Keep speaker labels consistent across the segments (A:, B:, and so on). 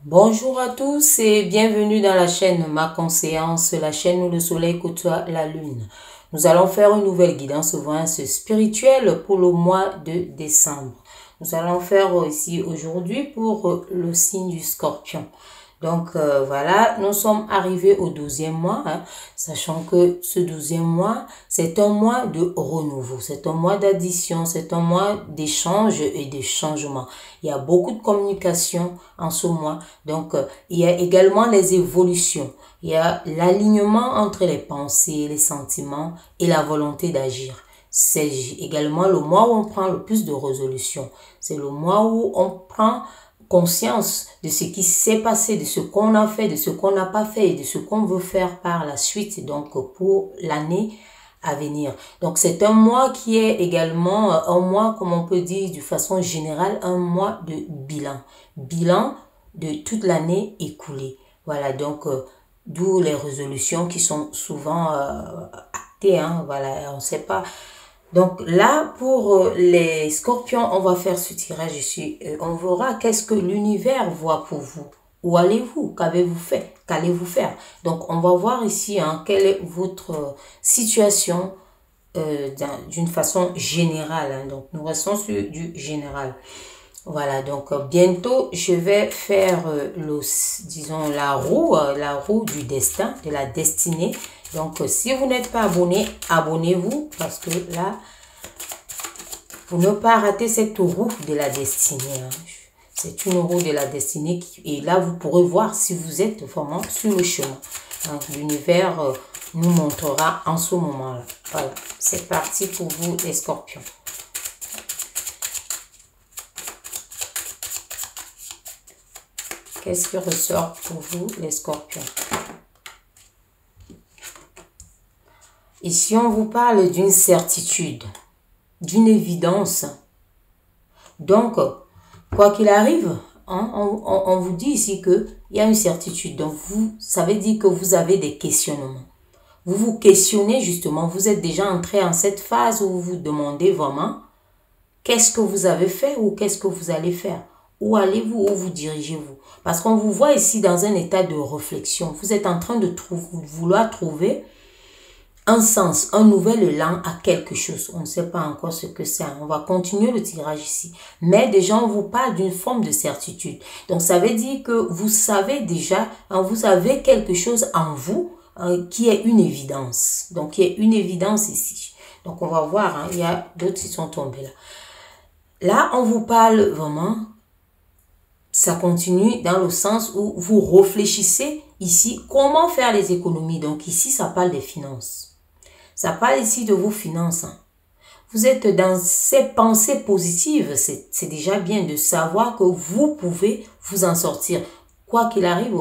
A: Bonjour à tous et bienvenue dans la chaîne Ma Conscience, la chaîne où le soleil côtoie la lune. Nous allons faire une nouvelle guidance voyance spirituelle pour le mois de décembre. Nous allons faire ici aujourd'hui pour le signe du Scorpion. Donc voilà, nous sommes arrivés au 12e mois, sachant que ce 12e mois, c'est un mois de renouveau, c'est un mois d'addition, c'est un mois d'échange et de changement. Il y a beaucoup de communication en ce mois, donc il y a également les évolutions, il y a l'alignement entre les pensées, les sentiments et la volonté d'agir. C'est également le mois où on prend le plus de résolutions, c'est le mois où on prend conscience de ce qui s'est passé, de ce qu'on a fait, de ce qu'on n'a pas fait et de ce qu'on veut faire par la suite, donc pour l'année à venir. Donc c'est un mois qui est également un mois, comme on peut dire de façon générale, un mois de bilan. Bilan de toute l'année écoulée. Voilà, donc d'où les résolutions qui sont souvent actées, voilà, on ne sait pas. Donc là, pour les scorpions, on va faire ce tirage ici. On verra qu'est-ce que l'univers voit pour vous. Où allez-vous? Qu'avez-vous fait? Qu'allez-vous faire? Donc, on va voir ici quelle est votre situation d'une façon générale. Donc, nous restons sur du général. Voilà, donc bientôt, je vais faire, disons, la roue du destin, de la destinée. Donc, si vous n'êtes pas abonné, abonnez-vous parce que là, pour ne pas rater cette roue de la destinée. C'est une roue de la destinée et là, vous pourrez voir si vous êtes vraiment sur le chemin. L'univers nous montrera en ce moment-là. Voilà, c'est parti pour vous, les scorpions. Qu'est-ce qui ressort pour vous, les scorpions? Ici, on vous parle d'une certitude, d'une évidence. Donc, quoi qu'il arrive, on vous dit ici qu'il y a une certitude. Donc, ça veut dire que vous avez des questionnements. Vous vous questionnez justement, vous êtes déjà entré en cette phase où vous vous demandez vraiment qu'est-ce que vous avez fait ou qu'est-ce que vous allez faire. Où allez-vous, où vous dirigez-vous? Parce qu'on vous voit ici dans un état de réflexion. Vous êtes en train de vouloir trouver un sens, un nouvel élan à quelque chose. On ne sait pas encore ce que c'est. On va continuer le tirage ici. Mais déjà, on vous parle d'une forme de certitude. Donc, ça veut dire que vous savez déjà, vous avez quelque chose en vous qui est une évidence. Donc, il y a une évidence ici. Donc, on va voir. Il y a d'autres qui sont tombés là. Là, on vous parle vraiment, ça continue dans le sens où vous réfléchissez ici comment faire les économies. Donc, ici, ça parle des finances. Ça parle ici de vos finances. Vous êtes dans ces pensées positives. C'est déjà bien de savoir que vous pouvez vous en sortir. Quoi qu'il arrive,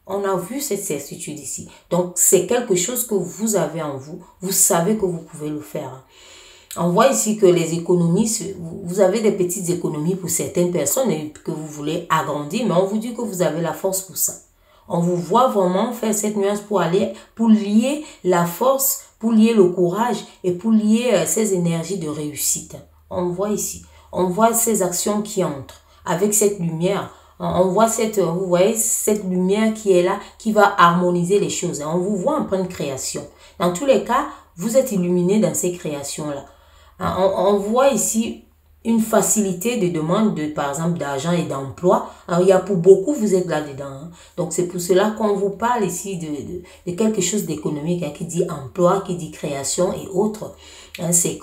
A: on a vu cette certitude ici. Donc, c'est quelque chose que vous avez en vous. Vous savez que vous pouvez le faire. On voit ici que les économies, vous avez des petites économies pour certaines personnes et que vous voulez agrandir, mais on vous dit que vous avez la force pour ça. On vous voit vraiment faire cette nuance pour lier la force, pour lier le courage et pour lier ces énergies de réussite. On voit ici, on voit ces actions qui entrent avec cette lumière. On voit vous voyez cette lumière qui est là, qui va harmoniser les choses. On vous voit en pleine création. Dans tous les cas, vous êtes illuminé dans ces créations-là. On voit ici une facilité de demande, par exemple, d'argent et d'emploi. Il y a pour beaucoup, vous êtes là-dedans. Donc, c'est pour cela qu'on vous parle ici de quelque chose d'économique qui dit emploi, qui dit création et autres. C'est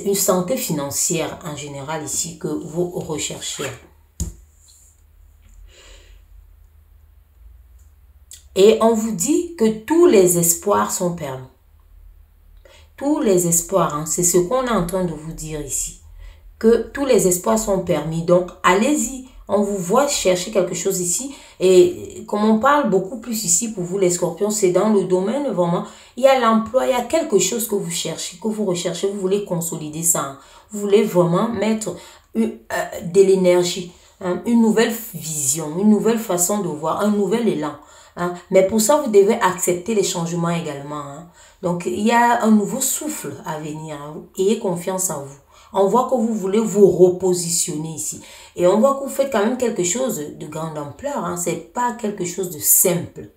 A: une santé financière en général ici que vous recherchez. Et on vous dit que tous les espoirs sont permis. Tous les espoirs, c'est ce qu'on est en train de vous dire ici. Que tous les espoirs sont permis. Donc, allez-y. On vous voit chercher quelque chose ici. Et comme on parle beaucoup plus ici pour vous les scorpions, c'est dans le domaine vraiment. Il y a l'emploi, il y a quelque chose que vous cherchez, que vous recherchez. Vous voulez consolider ça. Vous voulez vraiment mettre de l'énergie, une nouvelle vision, une nouvelle façon de voir, un nouvel élan. Mais pour ça, vous devez accepter les changements également. Donc, il y a un nouveau souffle à venir. Ayez confiance en vous. On voit que vous voulez vous repositionner ici. Et on voit que vous faites quand même quelque chose de grande ampleur. Hein. Ce n'est pas quelque chose de simple.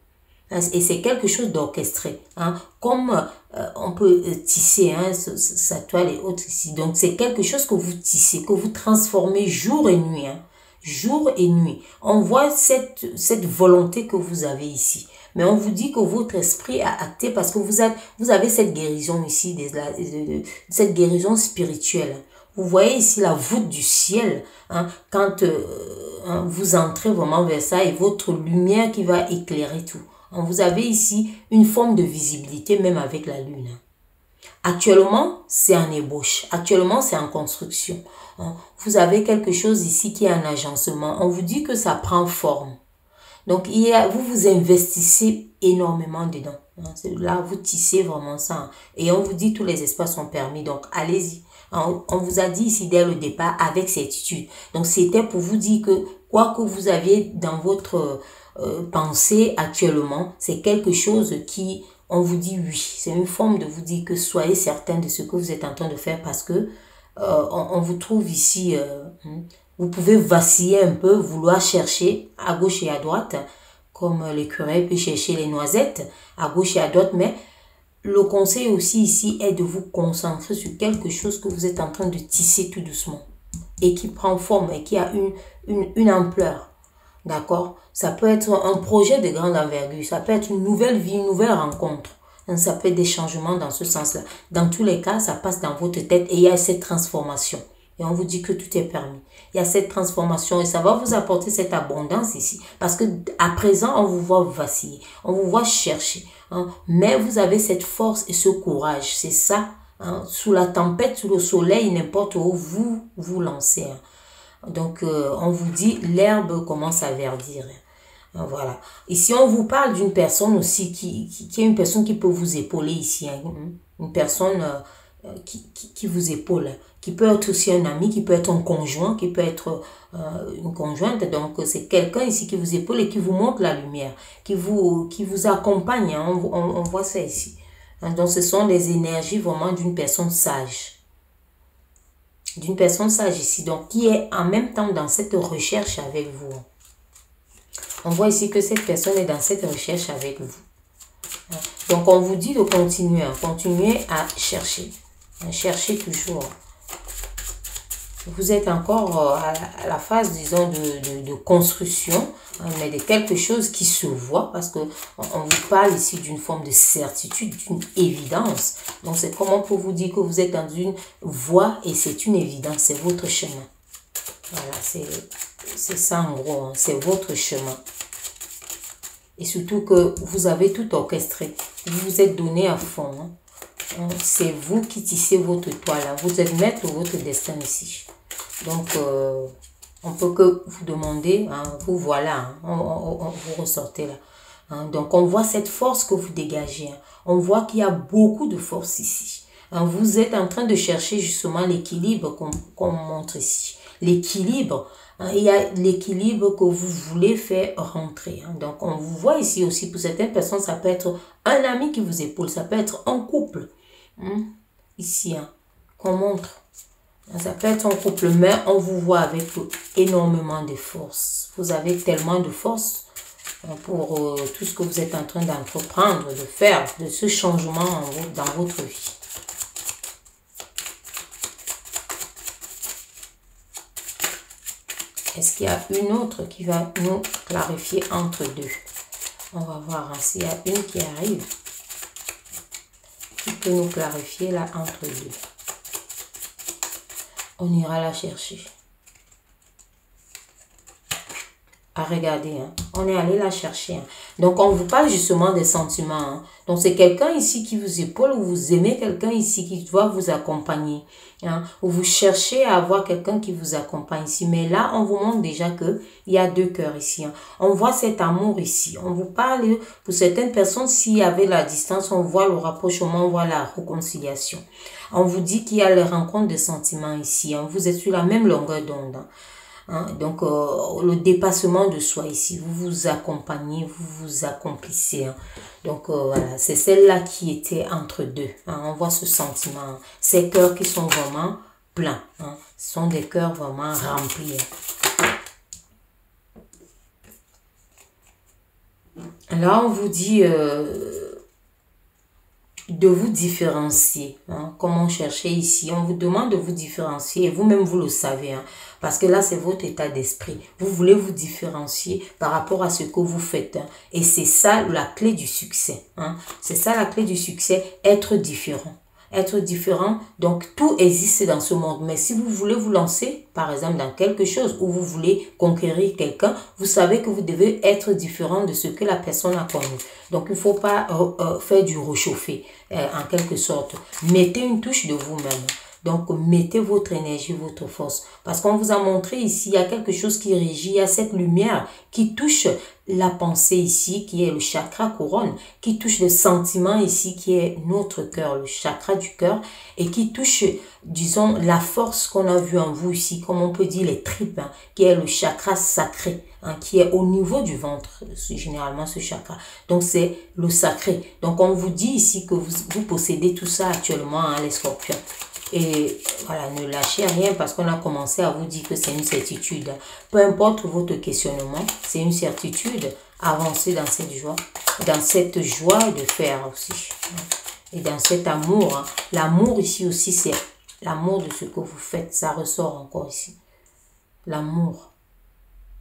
A: Et c'est quelque chose d'orchestré. Hein. Comme on peut tisser hein, sa toile et autres ici. Donc c'est quelque chose que vous tissez, que vous transformez jour et nuit. Hein. Jour et nuit. On voit cette volonté que vous avez ici. Mais on vous dit que votre esprit a acté parce que vous avez cette guérison ici, cette guérison spirituelle. Vous voyez ici la voûte du ciel, hein, quand vous entrez vraiment vers ça et votre lumière qui va éclairer tout. Hein, vous avez ici une forme de visibilité même avec la lune. Actuellement, c'est en ébauche. Actuellement, c'est en construction. Hein, vous avez quelque chose ici qui est en agencement. On vous dit que ça prend forme. Donc, vous vous investissez énormément dedans. Là, vous tissez vraiment ça. Et on vous dit tous les espaces sont permis. Donc, allez-y. On vous a dit ici dès le départ avec certitude. Donc, c'était pour vous dire que quoi que vous aviez dans votre pensée actuellement, c'est quelque chose qui, on vous dit oui. C'est une forme de vous dire que soyez certain de ce que vous êtes en train de faire parce que on vous trouve ici... vous pouvez vaciller un peu, vouloir chercher à gauche et à droite, comme l'écureuil peut chercher les noisettes à gauche et à droite, mais le conseil aussi ici est de vous concentrer sur quelque chose que vous êtes en train de tisser tout doucement et qui prend forme et qui a une ampleur. D'accord? Ça peut être un projet de grande envergure, ça peut être une nouvelle vie, une nouvelle rencontre. Ça peut être des changements dans ce sens-là. Dans tous les cas, ça passe dans votre tête et il y a cette transformation. Et on vous dit que tout est permis. Il y a cette transformation et ça va vous apporter cette abondance ici. Parce que à présent, on vous voit vaciller. On vous voit chercher. Hein. Mais vous avez cette force et ce courage. C'est ça. Hein. Sous la tempête, sous le soleil, n'importe où, vous vous lancez. Hein. Donc, on vous dit, l'herbe commence à verdir. Hein. Voilà. Ici, on vous parle d'une personne aussi qui est une personne qui peut vous épauler ici. Hein. Une personne... qui vous épaule, qui peut être aussi un ami, qui peut être un conjoint, qui peut être une conjointe. Donc, c'est quelqu'un ici qui vous épaule et qui vous montre la lumière, qui vous accompagne. Hein. On voit ça ici. Hein. Donc, ce sont les énergies vraiment d'une personne sage. D'une personne sage ici, donc qui est en même temps dans cette recherche avec vous. On voit ici que cette personne est dans cette recherche avec vous. Donc, on vous dit de continuer, continuer à chercher. Cherchez toujours. Vous êtes encore à la phase, disons, de construction, hein, mais de quelque chose qui se voit, parce que on vous parle ici d'une forme de certitude, d'une évidence. Donc, c'est comment pour vous dire que vous êtes dans une voie et c'est une évidence, c'est votre chemin. Voilà, c'est ça en gros, hein, c'est votre chemin. Et surtout que vous avez tout orchestré, vous vous êtes donné à fond. Hein. C'est vous qui tissez votre toile. Hein. Vous êtes maître de votre destin ici. Donc, on peut que vous demander, hein, vous voilà, hein, vous ressortez là. Hein. Donc, on voit cette force que vous dégagez. Hein. On voit qu'il y a beaucoup de force ici. Hein. Vous êtes en train de chercher justement l'équilibre qu'on montre ici. L'équilibre. Hein, il y a l'équilibre que vous voulez faire rentrer. Hein. Donc, on vous voit ici aussi, pour certaines personnes, ça peut être un ami qui vous épaule, ça peut être un couple. Hein, ici, hein, qu'on montre. Hein, ça peut être un couple, mais on vous voit avec énormément de force. Vous avez tellement de force hein, pour tout ce que vous êtes en train d'entreprendre, de faire, de ce changement dans votre vie. Est-ce qu'il y a une autre qui va nous clarifier entre deux? On va voir hein, s'il y a une qui arrive, qui peut nous clarifier là entre deux. On ira la chercher. À regarder, hein. On est allé la chercher. Hein. Donc, on vous parle justement des sentiments. Hein. Donc, c'est quelqu'un ici qui vous épaule ou vous aimez quelqu'un ici qui doit vous accompagner. Hein. Ou vous cherchez à avoir quelqu'un qui vous accompagne ici. Mais là, on vous montre déjà qu'il y a deux cœurs ici. Hein. On voit cet amour ici. On vous parle, pour certaines personnes, s'il y avait la distance, on voit le rapprochement, on voit la réconciliation. On vous dit qu'il y a les rencontres de sentiments ici. Hein. Vous êtes sur la même longueur d'onde. Hein. Hein, donc, le dépassement de soi ici, vous vous accompagnez, vous vous accomplissez. Hein. Donc, voilà, c'est celle-là qui était entre deux. Hein. On voit ce sentiment, ces cœurs qui sont vraiment pleins. Hein. Ce sont des cœurs vraiment remplis. Là, on vous dit de vous différencier. Hein. Comment chercher ici? On vous demande de vous différencier et vous-même, vous le savez. Hein. Parce que là, c'est votre état d'esprit. Vous voulez vous différencier par rapport à ce que vous faites. Hein. Et c'est ça la clé du succès. Hein. C'est ça la clé du succès, être différent. Être différent, donc tout existe dans ce monde. Mais si vous voulez vous lancer, par exemple, dans quelque chose où vous voulez conquérir quelqu'un, vous savez que vous devez être différent de ce que la personne a connu. Donc, il ne faut pas faire du réchauffé, en quelque sorte. Mettez une touche de vous-même. Donc, mettez votre énergie, votre force. Parce qu'on vous a montré ici, il y a quelque chose qui régit, il y a cette lumière qui touche la pensée ici, qui est le chakra couronne, qui touche le sentiment ici, qui est notre cœur, le chakra du cœur, et qui touche, disons, la force qu'on a vue en vous ici, comme on peut dire les tripes, hein, qui est le chakra sacré, hein, qui est au niveau du ventre, généralement ce chakra. Donc, c'est le sacré. Donc, on vous dit ici que vous possédez tout ça actuellement, hein, les scorpions. Et voilà, ne lâchez rien parce qu'on a commencé à vous dire que c'est une certitude. Peu importe votre questionnement, c'est une certitude. Avancez dans cette joie de faire aussi. Et dans cet amour. L'amour ici aussi, c'est l'amour de ce que vous faites. Ça ressort encore ici. L'amour.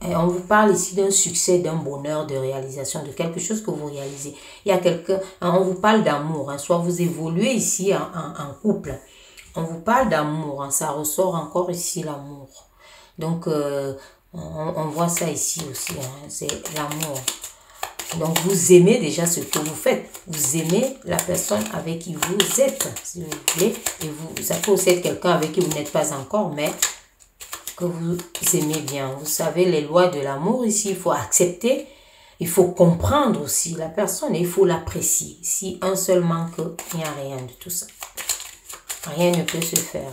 A: Et on vous parle ici d'un succès, d'un bonheur, de réalisation, de quelque chose que vous réalisez. Il y a quelqu'un, on vous parle d'amour. Soit vous évoluez ici en couple. On vous parle d'amour, hein, ça ressort encore ici l'amour. Donc, on voit ça ici aussi, hein, c'est l'amour. Donc, vous aimez déjà ce que vous faites. Vous aimez la personne avec qui vous êtes, si vous voulez. Et ça peut aussi être quelqu'un avec qui vous n'êtes pas encore, mais que vous aimez bien. Vous savez, les lois de l'amour ici, il faut accepter. Il faut comprendre aussi la personne et il faut l'apprécier. Si un seul manque, il n'y a rien de tout ça. Rien ne peut se faire.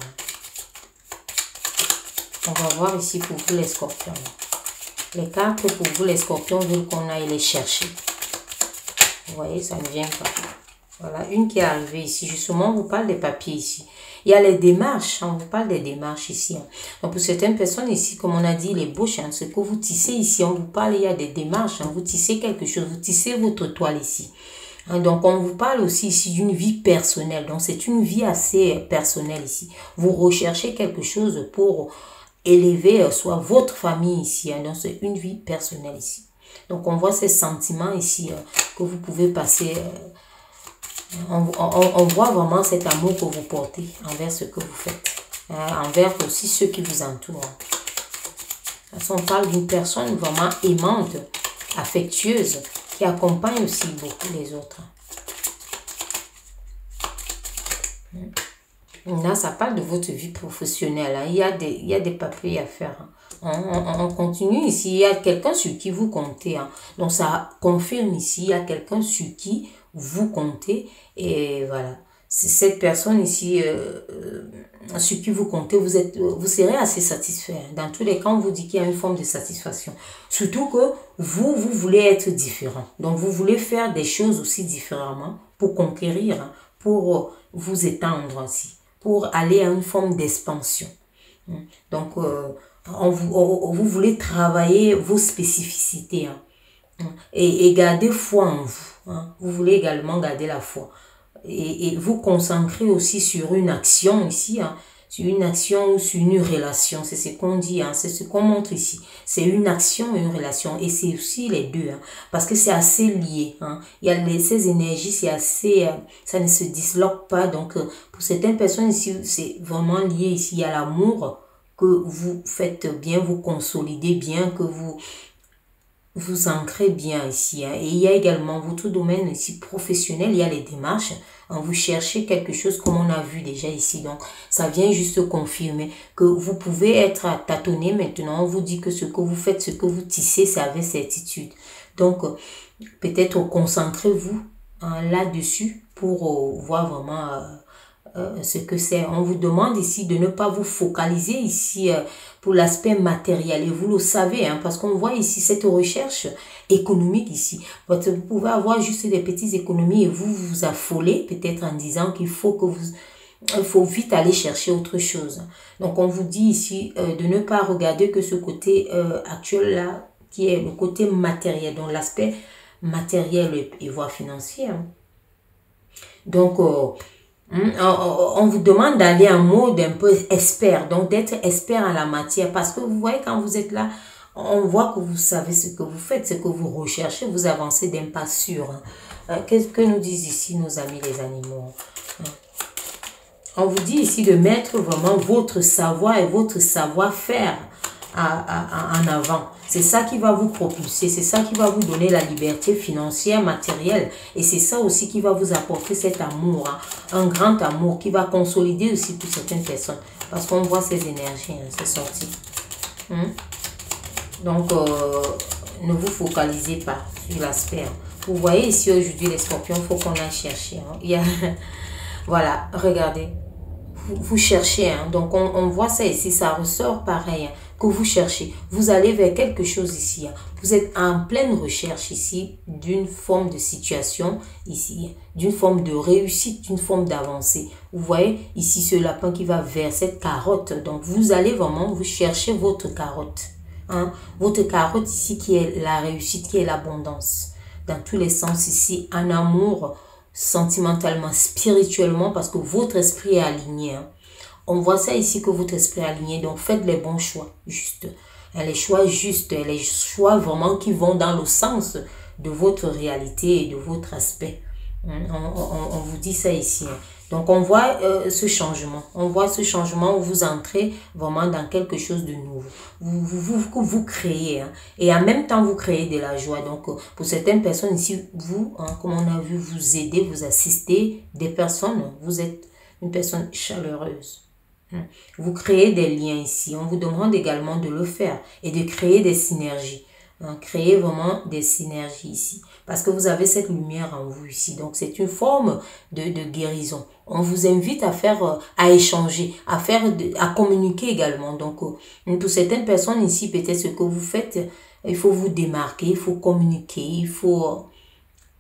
A: On va voir ici pour vous les scorpions. Les cartes pour vous les scorpions veulent qu'on aille les chercher. Vous voyez, ça ne vient pas. Voilà, une qui est arrivée ici. Justement, on vous parle des papiers ici. Il y a les démarches. On vous parle des démarches ici. Donc, pour certaines personnes ici, comme on a dit, les bouches, ce que vous tissez ici, on vous parle, il y a des démarches. Vous tissez quelque chose. Vous tissez votre toile ici. Donc, on vous parle aussi ici d'une vie personnelle. Donc, c'est une vie assez personnelle ici. Vous recherchez quelque chose pour élever soit votre famille ici. Donc, c'est une vie personnelle ici. Donc, on voit ces sentiments ici que vous pouvez passer. On voit vraiment cet amour que vous portez envers ce que vous faites. Envers aussi ceux qui vous entourent. On parle d'une personne vraiment aimante, affectueuse, qui accompagne aussi beaucoup les autres. Là, ça parle de votre vie professionnelle. Hein. Il y a des papiers à faire. Hein. On continue ici. Il y a quelqu'un sur qui vous comptez. Hein. Donc, ça confirme ici. Il y a quelqu'un sur qui vous comptez. Et voilà. C'est cette personne ici sur qui vous comptez, vous serez assez satisfait. Dans tous les cas, on vous dit qu'il y a une forme de satisfaction. Surtout que vous voulez être différent. Donc, vous voulez faire des choses aussi différemment pour conquérir, hein, pour vous étendre aussi, pour aller à une forme d'expansion. Donc, vous voulez travailler vos spécificités, hein, et garder foi en vous. Hein. Vous voulez également garder la foi. Et vous concentrer aussi sur une action ici, hein, sur une action ou sur une relation. C'est ce qu'on dit, hein, c'est ce qu'on montre ici. C'est une action et une relation. Et c'est aussi les deux, hein, parce que c'est assez lié. Hein. Il y a ces énergies, c'est assez, ça ne se disloque pas. Donc, pour certaines personnes ici, c'est vraiment lié ici. Il y a l'amour que vous faites bien, vous consolidez bien, que vous ancrez bien ici. Hein. Et il y a également votre domaine ici professionnel, il y a les démarches. Hein, vous cherchez quelque chose comme on a vu déjà ici. Donc, ça vient juste confirmer que vous pouvez être tâtonné maintenant. On vous dit que ce que vous faites, ce que vous tissez, c'est avec certitude. Donc, peut-être concentrez-vous là-dessus pour voir vraiment ce que c'est. On vous demande ici de ne pas vous focaliser ici pour l'aspect matériel. Et vous le savez, hein, parce qu'on voit ici cette recherche économique ici. Vous pouvez avoir juste des petites économies et vous vous affolez peut-être en disant qu'il faut que il faut vite aller chercher autre chose. Donc, on vous dit ici de ne pas regarder que ce côté actuel-là, qui est le côté matériel, donc l'aspect matériel et voire financier. Donc, on vous demande d'aller en mode un peu expert, donc d'être expert en la matière, parce que vous voyez, quand vous êtes là, on voit que vous savez ce que vous faites, ce que vous recherchez, vous avancez d'un pas sûr. Qu'est-ce que nous disent ici nos amis les animaux? On vous dit ici de mettre vraiment votre savoir et votre savoir-faire en avant. C'est ça qui va vous propulser, c'est ça qui va vous donner la liberté financière, matérielle. Et c'est ça aussi qui va vous apporter cet amour, un grand amour qui va consolider aussi pour certaines personnes. Parce qu'on voit ces énergies, c'est sorti. Donc, ne vous focalisez pas sur l'aspect. Vous voyez ici aujourd'hui les scorpions, il faut qu'on aille chercher. Il y a... Voilà, regardez. Vous cherchez, donc on voit ça ici, ça ressort pareil, que vous cherchez. Vous allez vers quelque chose ici. Vous êtes en pleine recherche ici d'une forme de situation ici, d'une forme de réussite, d'une forme d'avancée. Vous voyez ici ce lapin qui va vers cette carotte. Donc vous allez vraiment vous chercher votre carotte. Votre carotte ici qui est la réussite, qui est l'abondance. Dans tous les sens ici, en amour, sentimentalement, spirituellement, parce que votre esprit est aligné. On voit ça ici que votre esprit est aligné, donc faites les bons choix, juste. Les choix justes, les choix vraiment qui vont dans le sens de votre réalité et de votre aspect. On vous dit ça ici. Donc on voit ce changement. On voit ce changement où vous entrez vraiment dans quelque chose de nouveau. Vous créez. Et en même temps, vous créez de la joie. Donc pour certaines personnes ici, vous, comme on a vu, vous aidez, vous assistez des personnes. Vous êtes une personne chaleureuse. Vous créez des liens ici. On vous demande également de le faire et de créer des synergies. Créer vraiment des synergies ici. Parce que vous avez cette lumière en vous ici. Donc, c'est une forme de guérison. On vous invite à faire, à échanger, à communiquer également. Donc, pour certaines personnes ici, peut-être ce que vous faites, il faut vous démarquer, il faut communiquer, il faut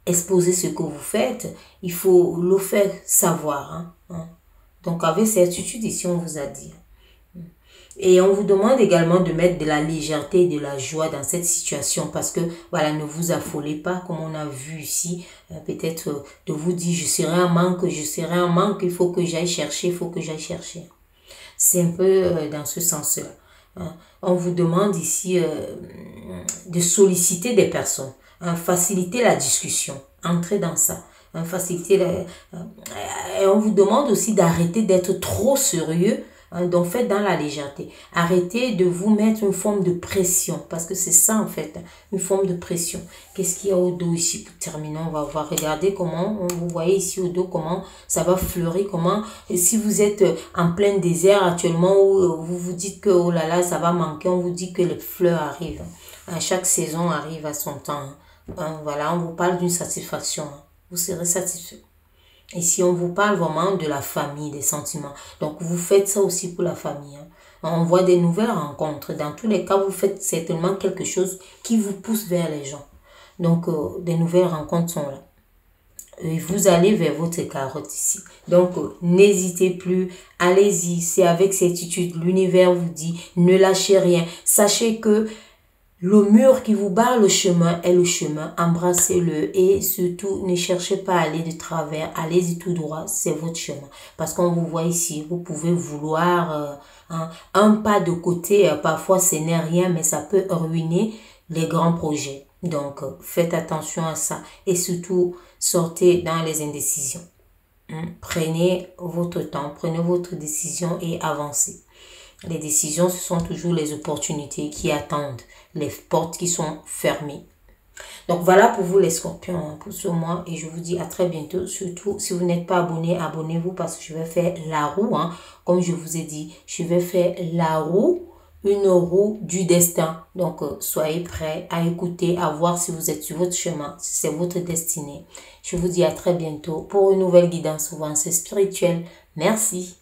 A: exposer ce que vous faites, il faut le faire savoir. Donc, avec certitude ici, on vous a dit. Et on vous demande également de mettre de la légèreté et de la joie dans cette situation parce que, voilà, ne vous affolez pas comme on a vu ici. Peut-être de vous dire, je serai en manque, il faut que j'aille chercher, il faut que j'aille chercher. C'est un peu dans ce sens-là. On vous demande ici de solliciter des personnes, faciliter la discussion, entrer dans ça. Et on vous demande aussi d'arrêter d'être trop sérieux. Donc, faites dans la légèreté. Arrêtez de vous mettre une forme de pression. Parce que c'est ça, en fait, une forme de pression. Qu'est-ce qu'il y a au dos ici? Pour terminer, on va voir. Regardez comment, vous voyez ici au dos, comment ça va fleurir. Comment, si vous êtes en plein désert actuellement, où vous vous dites que, oh là là, ça va manquer, on vous dit que les fleurs arrivent. Chaque saison arrive à son temps. Voilà, on vous parle d'une satisfaction. Vous serez satisfait. Ici, on vous parle vraiment de la famille, des sentiments. Donc, vous faites ça aussi pour la famille. On voit des nouvelles rencontres. Dans tous les cas, vous faites certainement quelque chose qui vous pousse vers les gens. Donc, des nouvelles rencontres sont là. Et vous allez vers votre carotte ici. Donc, n'hésitez plus. Allez-y. C'est avec certitude. L'univers vous dit, ne lâchez rien. Sachez que le mur qui vous barre le chemin est le chemin. Embrassez-le et surtout, ne cherchez pas à aller de travers. Allez-y tout droit, c'est votre chemin. Parce qu'on vous voit ici, vous pouvez vouloir un pas de côté. Parfois, ce n'est rien, mais ça peut ruiner les grands projets. Donc, faites attention à ça. Et surtout, sortez dans les indécisions. Prenez votre temps, prenez votre décision et avancez. Les décisions, ce sont toujours les opportunités qui attendent, les portes qui sont fermées. Donc voilà pour vous les scorpions, pour ce mois. Et je vous dis à très bientôt. Surtout, si vous n'êtes pas abonné, abonnez-vous parce que je vais faire la roue. Comme je vous ai dit, je vais faire la roue, une roue du destin. Donc, soyez prêts à écouter, à voir si vous êtes sur votre chemin, si c'est votre destinée. Je vous dis à très bientôt pour une nouvelle guidance souvent spirituelle. Merci.